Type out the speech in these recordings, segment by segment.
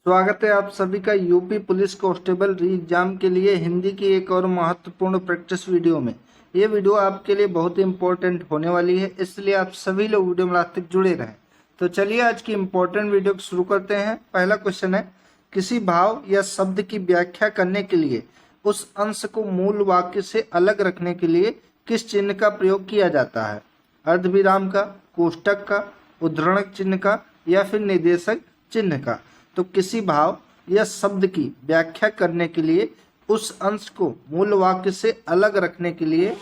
स्वागत है आप सभी का यूपी पुलिस कांस्टेबल री एग्जाम के लिए हिंदी की एक और महत्वपूर्ण प्रैक्टिस वीडियो में। ये वीडियो आपके लिए बहुत इंपॉर्टेंट होने वाली है, इसलिए आप सभी लोग वीडियो में लास्ट तक जुड़े रहें। तो चलिए आज की इंपॉर्टेंट वीडियो को शुरू करते हैं। पहला क्वेश्चन है, किसी भाव या शब्द की व्याख्या करने के लिए उस अंश को मूल वाक्य से अलग रखने के लिए किस चिन्ह का प्रयोग किया जाता है? अर्धविराम का, कोष्टक का, उद्धरण चिन्ह का या फिर निर्देशक चिन्ह का? तो किसी भाव या शब्द की व्याख्या करने के लिए उस अंश को मूल वाक्य से अलग रखने के लिए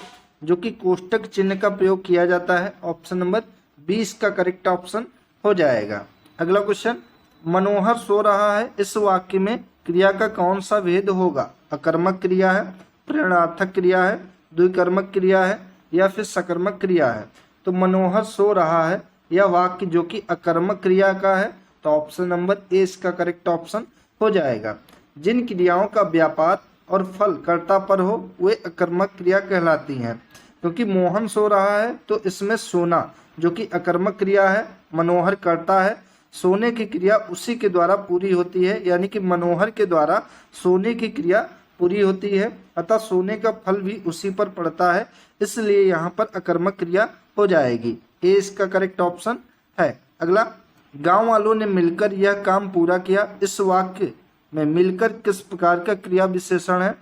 जो कि कोष्टक चिन्ह का प्रयोग किया जाता है। ऑप्शन नंबर 20 का करेक्ट ऑप्शन हो जाएगा। अगला क्वेश्चन, मनोहर सो रहा है, इस वाक्य में क्रिया का कौन सा भेद होगा? अकर्मक क्रिया है, प्रेरणार्थक क्रिया है, द्विकर्मक क्रिया है या फिर सकर्मक क्रिया है? तो मनोहर सो रहा है यह वाक्य जो कि अकर्मक क्रिया का है, तो ऑप्शन नंबर ए इसका करेक्ट ऑप्शन हो जाएगा। जिन क्रियाओं का व्यापार और फल कर्ता पर हो वे अकर्मक क्रिया कहलाती हैं। क्योंकि मोहन सो रहा है तो इसमें सोना जो कि अकर्मक क्रिया है, मनोहर करता है, सोने की क्रिया उसी के द्वारा पूरी होती है, यानी कि मनोहर के द्वारा सोने की क्रिया पूरी होती है, अतः सोने का फल भी उसी पर पड़ता है, इसलिए यहाँ पर अकर्मक क्रिया हो जाएगी। ए इसका करेक्ट ऑप्शन है। अगला, गांव वालों ने मिलकर यह काम पूरा किया, इस वाक्य में मिलकर किस प्रकार का क्रिया विशेषण है?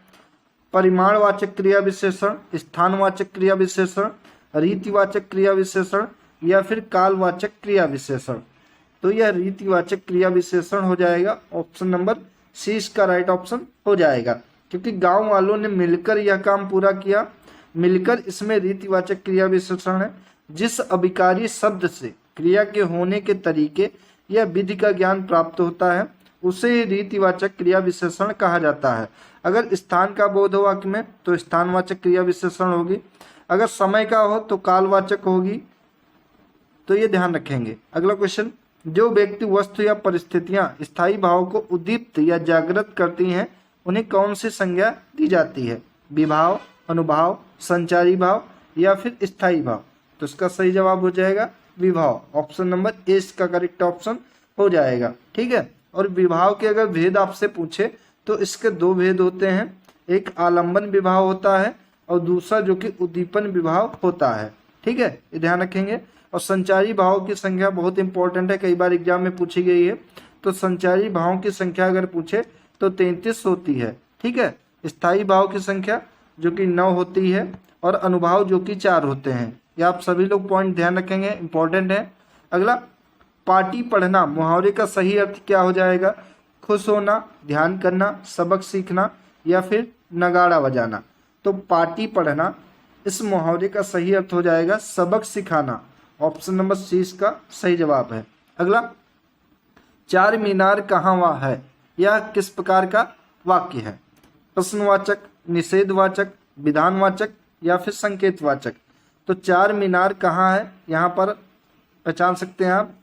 परिमाणवाचक क्रिया विशेषण, स्थानवाचक क्रिया विशेषण, रीतिवाचक क्रिया विशेषण या फिर कालवाचक क्रिया विशेषण? तो यह रीतिवाचक क्रिया विशेषण हो जाएगा। ऑप्शन नंबर सी इसका राइट ऑप्शन हो जाएगा, क्योंकि गांव वालों ने मिलकर यह काम पूरा किया, मिलकर इसमें रीतिवाचक क्रिया विशेषण है। जिस अभिकारी शब्द से क्रिया के होने के तरीके या विधि का ज्ञान प्राप्त होता है उसे रीतिवाचक क्रिया विशेषण कहा जाता है। अगर स्थान का बोध हो वाक्य में तो स्थानवाचक क्रिया विशेषण होगी, अगर समय का हो तो कालवाचक होगी, तो ये ध्यान रखेंगे। अगला क्वेश्चन, जो व्यक्ति वस्तु या परिस्थितियां स्थायी भाव को उद्दीप्त या जागृत करती हैं उन्हें कौन सी संज्ञा दी जाती है? विभाव, अनुभाव, संचारी भाव या फिर स्थायी भाव? तो इसका सही जवाब हो जाएगा विभाव। ऑप्शन नंबर ए इसका करेक्ट ऑप्शन हो जाएगा। ठीक है, और विभाव के अगर भेद आपसे पूछे तो इसके दो भेद होते हैं, एक आलंबन विभाव होता है और दूसरा जो कि उद्दीपन विभाव होता है। ठीक है, ये ध्यान रखेंगे। और संचारी भाव की संख्या बहुत इंपॉर्टेंट है, कई बार एग्जाम में पूछी गई है। तो संचारी भावों की संख्या अगर पूछे तो 33 होती है। ठीक है, स्थायी भाव की संख्या जो कि 9 होती है और अनुभाव जो कि 4 होते हैं। ये आप सभी लोग पॉइंट ध्यान रखेंगे, इंपॉर्टेंट है। अगला, पाटी पढ़ना मुहावरे का सही अर्थ क्या हो जाएगा? खुश होना, ध्यान करना, सबक सीखना या फिर नगाड़ा बजाना? तो पाटी पढ़ना इस मुहावरे का सही अर्थ हो जाएगा सबक सिखाना। ऑप्शन नंबर सी इसका सही जवाब है। अगला, चार मीनार कहाँ है, यह किस प्रकार का वाक्य है? प्रश्नवाचक, निषेधवाचक, विधानवाचक या फिर संकेतवाचक? तो चार मीनार कहाँ है, यहाँ पर पहचान सकते हैं आप,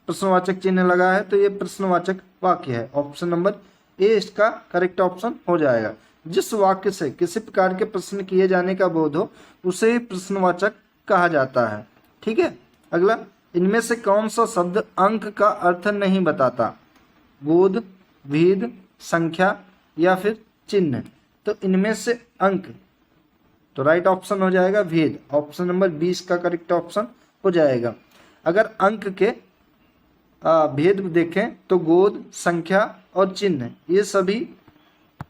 प्रश्नवाचक चिन्ह लगा है तो ये प्रश्नवाचक वाक्य है। ऑप्शन नंबर ए इसका करेक्ट ऑप्शन हो जाएगा। जिस वाक्य से किसी प्रकार के प्रश्न किए जाने का बोध हो उसे प्रश्नवाचक कहा जाता है। ठीक है। अगला, इनमें से कौन सा शब्द अंक का अर्थ नहीं बताता? बोध, भेद, संख्या या फिर चिन्ह? तो इनमें से अंक, तो राइट ऑप्शन हो जाएगा भेद। ऑप्शन नंबर 20 का करेक्ट ऑप्शन हो जाएगा। अगर अंक के भेद देखें तो गोद, संख्या और चिन्ह ये सभी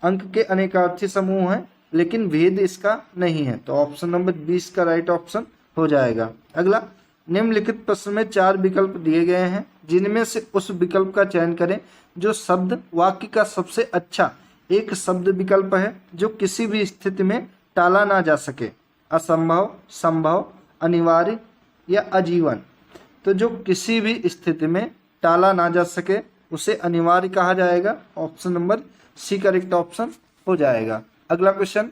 अंक के अनेकार्थी समूह हैं, लेकिन भेद इसका नहीं है, तो ऑप्शन नंबर 20 का राइट ऑप्शन हो जाएगा। अगला, निम्नलिखित प्रश्न में 4 विकल्प दिए गए हैं, जिनमें से उस विकल्प का चयन करें जो शब्द वाक्य का सबसे अच्छा एक शब्द विकल्प है जो किसी भी स्थिति में टाला ना जा सके। असंभव, संभव, अनिवार्य या आजीवन? तो जो किसी भी स्थिति में टाला ना जा सके उसे अनिवार्य कहा जाएगा। Option number C correct option हो जाएगा। अगला क्वेश्चन,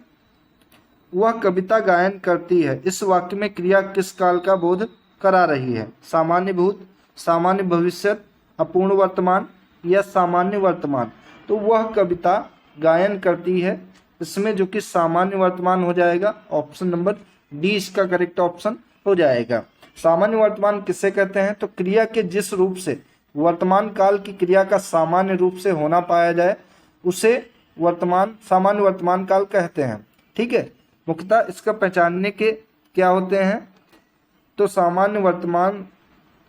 वह कविता गायन करती है, इस वाक्य में क्रिया किस काल का बोध करा रही है? सामान्य भूत, सामान्य भविष्यत, अपूर्ण वर्तमान या सामान्य वर्तमान? तो वह कविता गायन करती है, इसमें जो कि सामान्य वर्तमान हो जाएगा। ऑप्शन नंबर डी इसका करेक्ट ऑप्शन हो जाएगा। सामान्य वर्तमान किसे कहते हैं? तो क्रिया के जिस रूप से वर्तमान काल की क्रिया का सामान्य रूप से होना पाया जाए उसे सामान्य वर्तमान काल कहते हैं। ठीक है, मुख्यतः इसका पहचानने के क्या होते हैं, तो सामान्य वर्तमान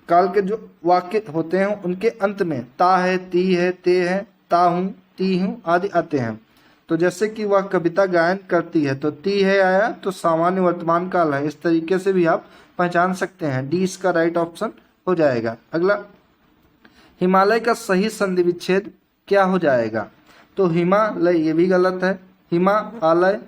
काल के जो वाक्य होते हैं उनके अंत में ता है, ती है, ते है, ता हूँ, ती हूँ आदि आते हैं। तो जैसे कि वह कविता गायन करती है तो ती है आया तो सामान्य वर्तमान काल है। इस तरीके से भी आप पहचान सकते हैं। डी इसका राइट ऑप्शन हो जाएगा। अगला, हिमालय का सही संधि विच्छेद क्या हो जाएगा, तो हिमालय ये भी गलत है, हिमालय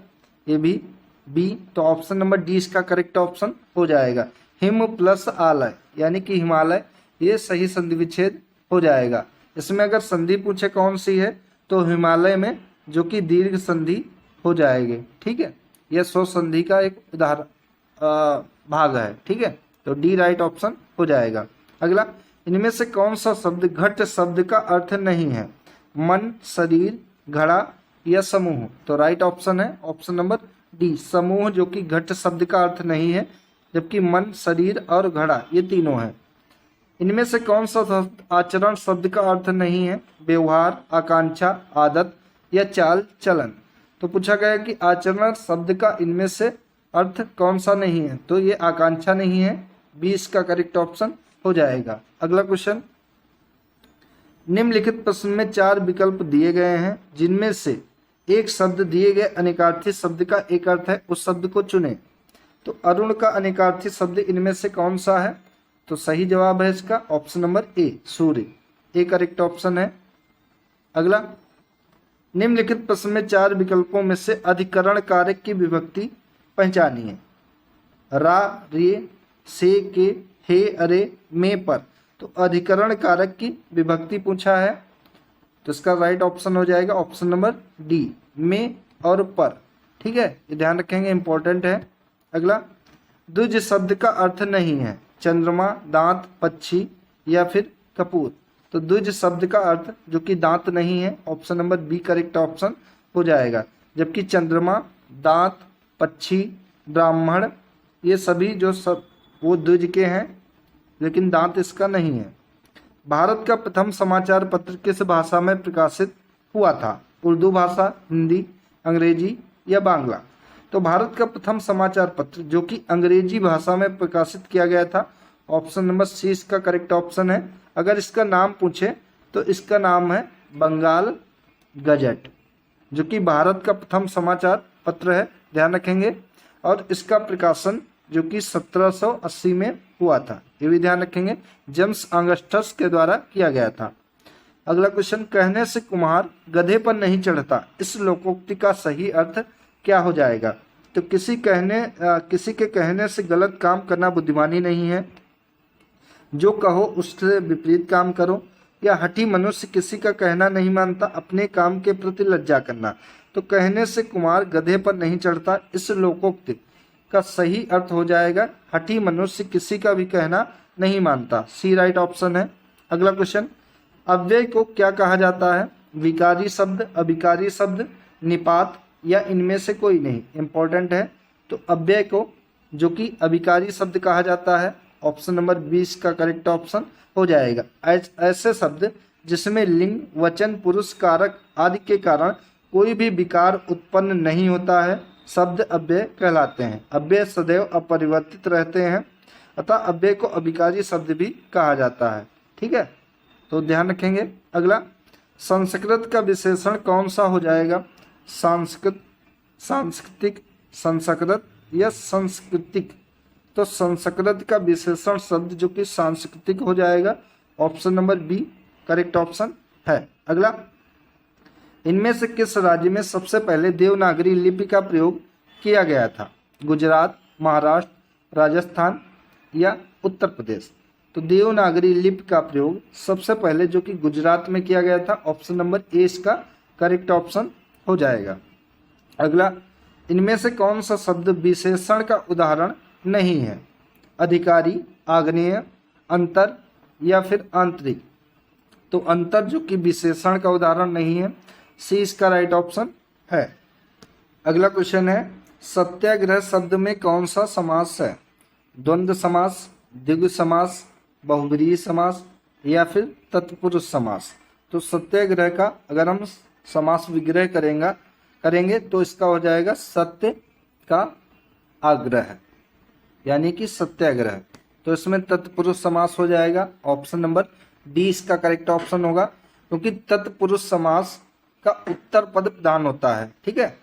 ये भी बी, तो ऑप्शन नंबर डी इसका करेक्ट ऑप्शन हो जाएगा। हिम प्लस आलय यानी कि हिमालय, ये सही संधि विच्छेद हो जाएगा। इसमें अगर संधि पूछे कौन सी है तो हिमालय में, जो कि दीर्घ संधि हो जाएगी। ठीक है, यह स्व संधि का एक उदाहरण भाग है। ठीक है, तो डी राइट ऑप्शन हो जाएगा। अगला, इनमें से कौन सा शब्द घट शब्द का अर्थ नहीं है, मन, शरीर, घड़ा या समूह, तो राइट ऑप्शन है ऑप्शन नंबर डी, समूह, जो कि घट शब्द का अर्थ नहीं है, जबकि मन, शरीर और घड़ा ये तीनों हैं। इनमें से कौन सा शब्द आचरण शब्द का अर्थ नहीं है, व्यवहार, आकांक्षा, आदत या चाल चलन, तो पूछा गया कि आचरण शब्द का इनमें से अर्थ कौन सा नहीं है, तो ये आकांक्षा नहीं है, बी इसका करेक्ट ऑप्शन हो जाएगा। अगला क्वेश्चन, निम्नलिखित प्रश्न में 4 विकल्प दिए गए हैं जिनमें से एक शब्द दिए गए अनेकार्थी शब्द का एक अर्थ है, उस शब्द को चुनें। तो अरुण का अनेकार्थी शब्द इनमें से कौन सा है, तो सही जवाब है इसका option number A, Surya, A correct option है। अगला, निम्नलिखित प्रश्न में 4 विकल्पों में से अधिकरण कारक की विभक्ति पहचानिए। रा, रे, से, के, हे, अरे, में, पर, तो अधिकरण कारक की विभक्ति पूछा है, तो इसका राइट ऑप्शन हो जाएगा ऑप्शन नंबर डी, में और पर। ठीक है, ये ध्यान रखेंगे, इंपॉर्टेंट है। अगला, द्विज शब्द का अर्थ नहीं है, चंद्रमा, दांत, पक्षी या फिर कपूर, तो द्विज शब्द का अर्थ जो कि दांत नहीं है, option number B correct option हो जाएगा। जबकि चंद्रमा, दांत, पक्षी, ब्राह्मण ये सभी जो सब वो द्विज के हैं, लेकिन दांत इसका नहीं है। भारत का प्रथम समाचार पत्र किस भाषा में प्रकाशित हुआ था, उर्दू भाषा, हिंदी, अंग्रेजी या बांग्ला, तो भारत का प्रथम समाचार पत्र जो कि अंग्रेजी भाषा में प्रकाशित किया गया था, ऑप्शन नंबर सी इसका करेक्ट ऑप्शन है। अगर इसका नाम पूछे तो इसका नाम है बंगाल गजट, जो कि भारत का प्रथम समाचार पत्र है, ध्यान रखेंगे। और इसका प्रकाशन जो कि 1780 में हुआ था, ये भी ध्यान रखेंगे, जेम्स ऑगस्टस के द्वारा किया गया था। अगला क्वेश्चन, कहने से कुम्हार गधे पर नहीं चढ़ता, इस लोकोक्ति का सही अर्थ क्या हो जाएगा, तो किसी के कहने से गलत काम करना बुद्धिमानी नहीं है, जो कहो उससे विपरीत काम करो, या हठी मनुष्य किसी का कहना नहीं मानता, अपने काम के प्रति लज्जा करना, तो कहने से कुम्हार गधे पर नहीं चढ़ता, इस लोकोक्ति का सही अर्थ हो जाएगा हठी मनुष्य किसी का भी कहना नहीं मानता, सी राइट ऑप्शन है। अगला क्वेश्चन, अव्यय को क्या कहा जाता है, विकारी शब्द, अभिकारी शब्द, निपात या इनमें से कोई नहीं, इंपॉर्टेंट है। तो अव्यय को जो कि अभिकारी शब्द कहा जाता है, ऑप्शन नंबर 20 का करेक्ट ऑप्शन हो जाएगा। ऐसे शब्द जिसमें लिंग, वचन, पुरुष, कारक आदि के कारण कोई भी विकार उत्पन्न नहीं होता है, शब्द अव्यय कहलाते हैं। अव्यय सदैव अपरिवर्तित रहते हैं, अतः अव्यय को अभिकारी शब्द भी कहा जाता है। ठीक है, तो ध्यान रखेंगे। अगला, संस्कृत का विशेषण कौन सा हो जाएगा, सांस्कृतिक, संस्कृत या सांस्कृतिक, तो संस्कृत का विशेषण शब्द जो कि सांस्कृतिक हो जाएगा, option number B correct option है। अगला, इनमें से किस राज्य में सबसे पहले देवनागरी लिपि का प्रयोग किया गया था, गुजरात, महाराष्ट्र, राजस्थान या उत्तर प्रदेश, तो देवनागरी लिपि का प्रयोग सबसे पहले जो कि गुजरात में किया गया था, ऑप्शन नंबर ए इसका करेक्ट ऑप्शन हो जाएगा। अगला, इनमें से कौन सा शब्द विशेषण का उदाहरण नहीं है, अधिकारी, आग्नेय, अंतर या फिर आंतरिक, तो अंतर जो कि विशेषण का उदाहरण नहीं है, सी इसका राइट ऑप्शन है। अगला क्वेश्चन है, सत्याग्रह शब्द में कौन सा समास है, द्वंद्व समास, द्विगु समास, बहुब्रीहि समास या फिर तत्पुरुष समास। तो सत्याग्रह का अगर हम समास विग्रह करेंगे तो इसका हो जाएगा सत्य का आग्रह, यानी कि सत्याग्रह। तो इसमें तत्पुरुष समास हो जाएगा। ऑप्शन नंबर डी इसका करेक्ट ऑप्शन होगा, क्योंकि तत्पुरुष समास का उत्तर पद प्रधान होता है। ठीक है,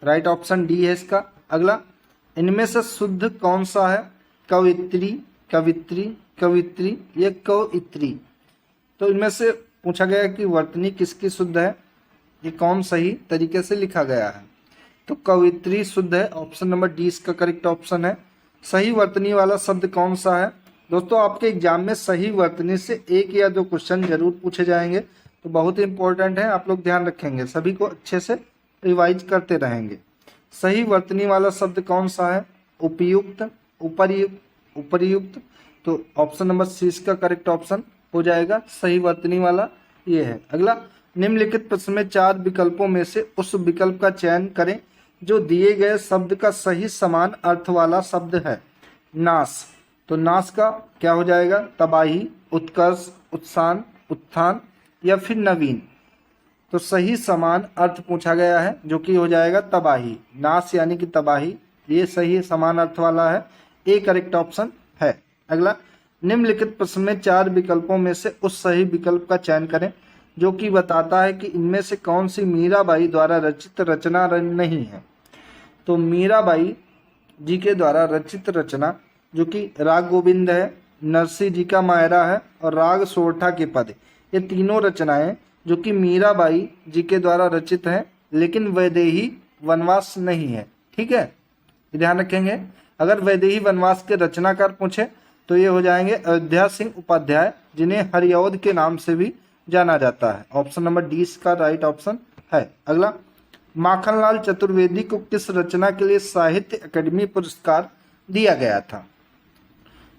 राइट ऑप्शन डी है इसका। अगला, इनमें से शुद्ध कौन सा है? कवित्री, कवित्री, कवित्री या कवित्री। तो इनमें से पूछा गया कि वर्तनी किसकी शुद्ध है, ये कौन सही तरीके से लिखा गया है। तो कवित्री शुद्ध है। ऑप्शन नंबर डी इसका करेक्ट ऑप्शन है। सही वर्तनी वाला शब्द कौन सा है? दोस्तों, आपके एग्जाम में सही वर्तनी से एक या दो क्वेश्चन जरूर पूछे जाएंगे, तो बहुत ही इंपॉर्टेंट है, आप लोग ध्यान रखेंगे, सभी को अच्छे से रिवाइज करते रहेंगे। सही वर्तनी वाला शब्द कौन सा है? उपयुक्त, उपर्युक्त, उपर्युक्त। तो ऑप्शन नंबर सी इसका करेक्ट ऑप्शन हो जाएगा। सही वर्तनी वाला ये है। अगला, निम्नलिखित प्रश्न में 4 विकल्पों में से उस विकल्प का चयन करें जो दिए गए शब्द का सही समान अर्थ वाला शब्द है। नाश, तो नाश का क्या हो जाएगा? तबाही, उत्कर्ष, उत्सान, उत्थान या फिर नवीन। तो सही समान अर्थ पूछा गया है, जो कि हो जाएगा तबाही। नाश यानी कि तबाही, ये सही समान अर्थ वाला है। ए करेक्ट ऑप्शन है। अगला, निम्नलिखित प्रश्न में 4 विकल्पों में से उस सही विकल्प का चयन करें जो कि बताता है कि इनमें से कौन सी मीराबाई द्वारा रचित रचना नहीं है। तो मीराबाई जी के द्वारा रचित रचना जो कि राग गोविंद है, नरसिंह जी का मायरा है और राग सोरठा के पद, ये तीनों रचनाएं जो कि मीराबाई जी के द्वारा रचित हैं, लेकिन वैदेही वनवास नहीं है। ठीक है, ध्यान रखेंगे। अगर वैदेही वनवास के रचनाकार पूछे तो ये हो जाएंगे अयोध्या सिंह उपाध्याय, जिन्हें हरिऔध के नाम से भी जाना जाता है। ऑप्शन नंबर डी इसका राइट ऑप्शन है। अगला, माखनलाल चतुर्वेदी को किस रचना के लिए साहित्य अकादमी पुरस्कार दिया गया था?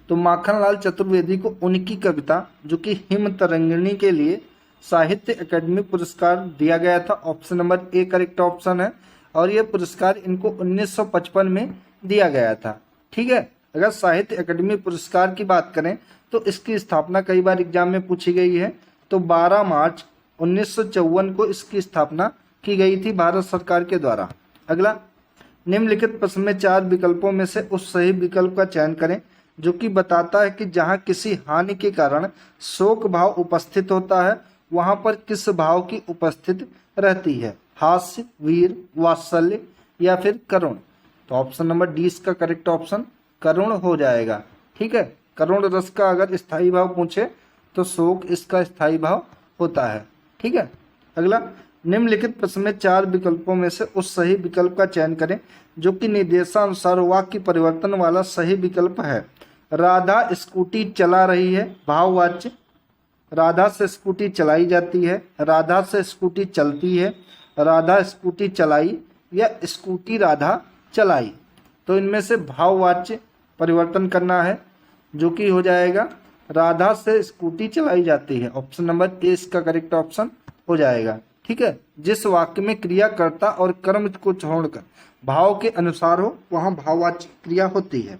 तो माखनलाल चतुर्वेदी को उनकी कविता जो कि हिम तरंगिणी के लिए साहित्य अकादमी पुरस्कार दिया गया था। Option number A correct option है। और यह पुरस्कार इनको 1955 में दिया गया था। ठीक है, अगर साहित्य अकादमी पुरस्कार की बात करें तो इसकी स्थापना कई बार एग्जाम में पूछी गई है। तो 12 मार्च 1954 को इसकी स्थापना की गई थी भारत सरकार के द्वारा। अगला, निम्नलिखित प्रश्न में 4 विकल्पों में से उस सही विकल्प का चयन करें जो कि बताता है कि जहां किसी हानि के कारण शोक भाव उपस्थित होता है वहां पर किस भाव की उपस्थित रहती है? हास्य, वीर, वात्सल्य या फिर करुण। तो ऑप्शन नंबर डी इसका करेक्ट ऑप्शन करुण हो जाएगा। ठीक है, करुण रस का अगर स्थायी भाव पूछे तो शोक इसका स्थायी भाव होता है। ठीक है, अगला, निम्नलिखित प्रश्न में 4 विकल्पों में से उस सही विकल्प का चयन करें जो कि निर्देशानुसार वाक्य परिवर्तन वाला सही विकल्प है। राधा स्कूटी चला रही है, भाववाच्य। राधा से स्कूटी चलाई जाती है, राधा से स्कूटी चलती है, राधा स्कूटी चलाई या स्कूटी राधा चलाई। तो इनमें से भाववाच्य परिवर्तन करना है, जो कि हो जाएगा राधा से स्कूटी चलाई जाती है। ऑप्शन नंबर ए इसका करेक्ट ऑप्शन हो जाएगा। ठीक है, जिस वाक्य में क्रियाकर्ता और कर्म को छोड़कर भाव के अनुसार हो वहां भाववाच्य क्रिया होती है।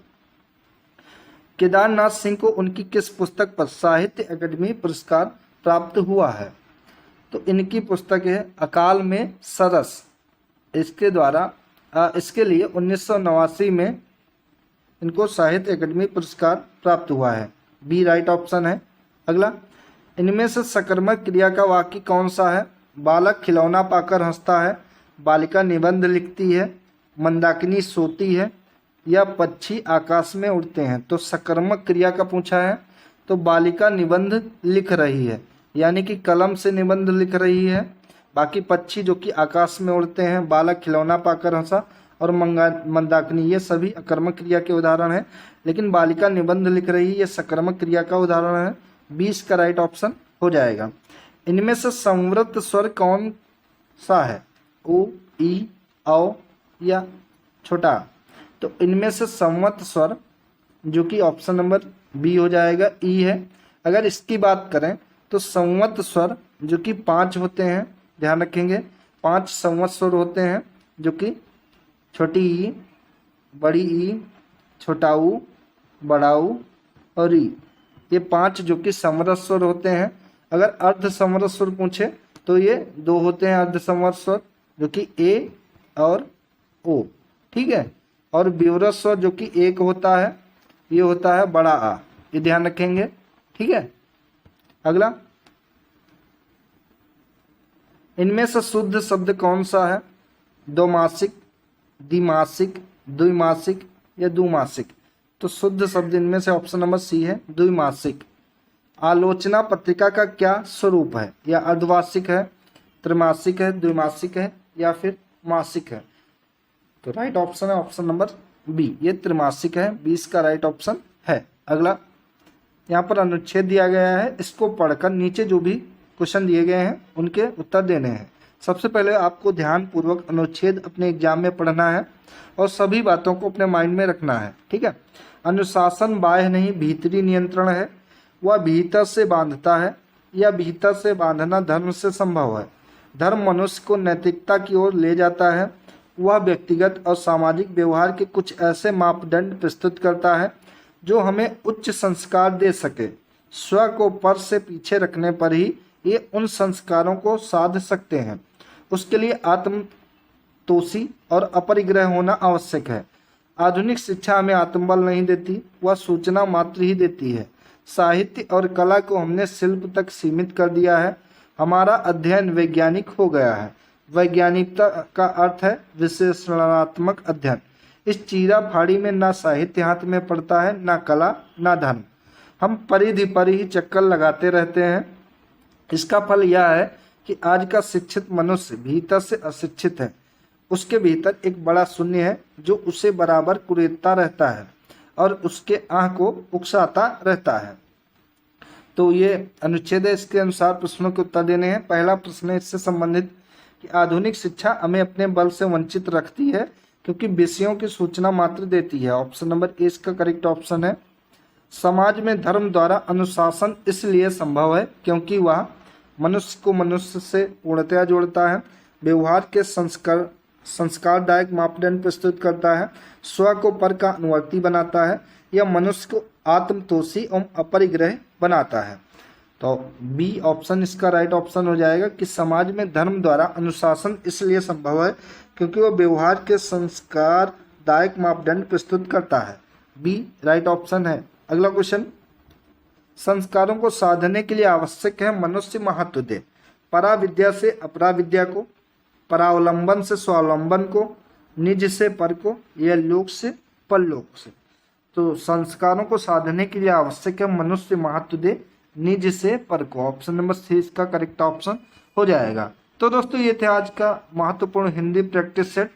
केदारनाथ सिंह को उनकी किस पुस्तक पर साहित्य अकादमी पुरस्कार प्राप्त हुआ है? तो इनकी पुस्तक है अकाल में सरस। इसके लिए 1989 में इनको साहित्य अकादमी पुरस्कार प्राप्त हुआ है। बी राइट ऑप्शन है। अगला, इनमें से सकर्मक क्रिया का वाक्य कौन सा है? बालक खिलौना पाकर हंसता है, बालिका निबंध लिखती है, मंदाकिनी सोती है या पक्षी आकाश में उड़ते हैं। तो सकर्मक क्रिया का पूछा है, तो बालिका निबंध लिख रही है, यानी कि कलम से निबंध लिख रही है। बाकी पक्षी जो कि आकाश में उड़ते हैं, बालक खिलौना पाकर हंसा और मंदाकिनी, ये सभी अकर्मक क्रिया के उदाहरण हैं। लेकिन बालिका निबंध लिख रही है, ये सकर्मक क्रिया का उदाहरण है। 20 का राइट ऑप्शन हो जाएगा। इनमें से संवृत स्वर कौन सा है? ओ, ई, औ या छोटा। तो इनमें से संवत स्वर जो कि ऑप्शन नंबर बी हो जाएगा, ई है। अगर इसकी बात करें तो संवत स्वर जो कि 5 होते हैं, ध्यान रखेंगे 5 संवत स्वर होते हैं, जो कि छोटी ई, बड़ी ई, छोटा ऊ, बड़ा ऊ और ई। ये 5 जो कि समरस स्वर होते हैं। अगर अर्ध समरस स्वर पूछे तो ये 2 होते हैं अर्ध समरस स्वर, जो कि ए और ओ, ठीक है। और विवरस स्वर जो कि एक होता है, ये होता है बड़ा आ, ये ध्यान रखेंगे, ठीक है। अगला, इनमें से शुद्ध शब्द कौन सा है? दोमासिक, द्विमासिक, द्विमासिक या द्विमासिक? तो शुद्ध शब्द इनमें से ऑप्शन नंबर सी है, द्विमासिक। आलोचना पत्रिका का क्या स्वरूप है? या अर्धवार्षिक है, त्रैमासिक है, द्विमासिक है या फिर मासिक है? तो राइट ऑप्शन है ऑप्शन नंबर बी, ये त्रैमासिक है, 20 का राइट ऑप्शन है। अगला, यहाँ पर अनुच्छेद दिया गया है, इसको पढ़कर नीचे जो भी क्वेश्चन दिए गए हैं उनके उत्तर देने हैं। सबसे पहले आपको ध्यानपूर्वक अनुच्छेद अपने एग्जाम में पढ़ना है और सभी बातों को अपने माइंड में रखना है, ठीक है। अनुशासन बाह्य नहीं भीतरी नियंत्रण है, वह भीतर से बांधता है या भीतर से बांधना धर्म से संभव है। धर्म मनुष्य को नैतिकता की ओर ले जाता है, वह व्यक्तिगत और सामाजिक व्यवहार के कुछ ऐसे मापदंड प्रस्तुत करता है जो हमें उच्च संस्कार दे सके। स्व को पर से पीछे रखने पर ही ये उन संस्कारों को साध सकते हैं। उसके लिए आत्मतोषी और अपरिग्रह होना आवश्यक है। आधुनिक शिक्षा हमें आत्मबल नहीं देती, वह सूचना मात्र ही देती है। साहित्य और कला को हमने शिल्प तक सीमित कर दिया है। हमारा अध्ययन वैज्ञानिक हो गया है। वैज्ञानिकता का अर्थ है विश्लेषणात्मक अध्ययन। इस चीरा फाड़ी में ना साहित्य हाथ में पड़ता है, ना कला, ना धर्म। हम परिधि पर ही चक्कर लगाते रहते हैं। इसका फल यह है कि आज का शिक्षित मनुष्य भीतर से अशिक्षित है। उसके भीतर एक बड़ा शून्य है जो उसे बराबर कुरेदता रहता है और उसके आँख को उकसाता रहता है। तो ये अनुच्छेद है, इसके अनुसार प्रश्नों के उत्तर देने हैं। पहला प्रश्न है इससे संबंधित कि आधुनिक शिक्षा हमें अपने बल से वंचित रखती है क्योंकि विषयों की सूचना मात्र देती है। ऑप्शन नंबर ए इसका करेक्ट ऑप्शन है। समाज में धर्म द्वारा अनुशासन इसलिए संभव है क्योंकि वह मनुष्य को मनुष्य से पूर्णतया जोड़ता है, व्यवहार के संस्कारदायक मापदंड प्रस्तुत करता है, स्व को पर का अनुवर्ती बनाता है, यह मनुष्य को आत्मतोषी एवं अपरिग्रह बनाता है। तो बी ऑप्शन इसका राइट ऑप्शन हो जाएगा कि समाज में धर्म द्वारा अनुशासन इसलिए संभव है क्योंकि वह व्यवहार के संस्कारदायक मापदंड प्रस्तुत करता है। बी राइट ऑप्शन है। अगला क्वेश्चन, संस्कारों को साधने के लिए आवश्यक है मनुष्य महत्व दे। पराविद्या से अपराविद्या को, परावलंबन से स्वावलंबन को, निज से पर को या लोक से परलोक से। तो संस्कारों को साधने के लिए आवश्यक है मनुष्य महत्व दे, निज से पर को। ऑप्शन नंबर सी इसका करेक्ट ऑप्शन हो जाएगा। तो दोस्तों ये थे आज का महत्वपूर्ण हिंदी प्रैक्टिस सेट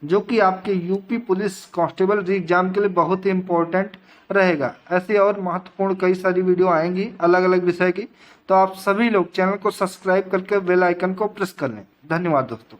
जो कि आपके यूपी पुलिस कांस्टेबल री एग्जाम के लिए बहुत ही इंपॉर्टेंट रहेगा। ऐसी और महत्वपूर्ण कई सारी वीडियो आएंगी अलग अलग विषय की, तो आप सभी लोग चैनल को सब्सक्राइब करके बेल आइकन को प्रेस कर लें। धन्यवाद दोस्तों।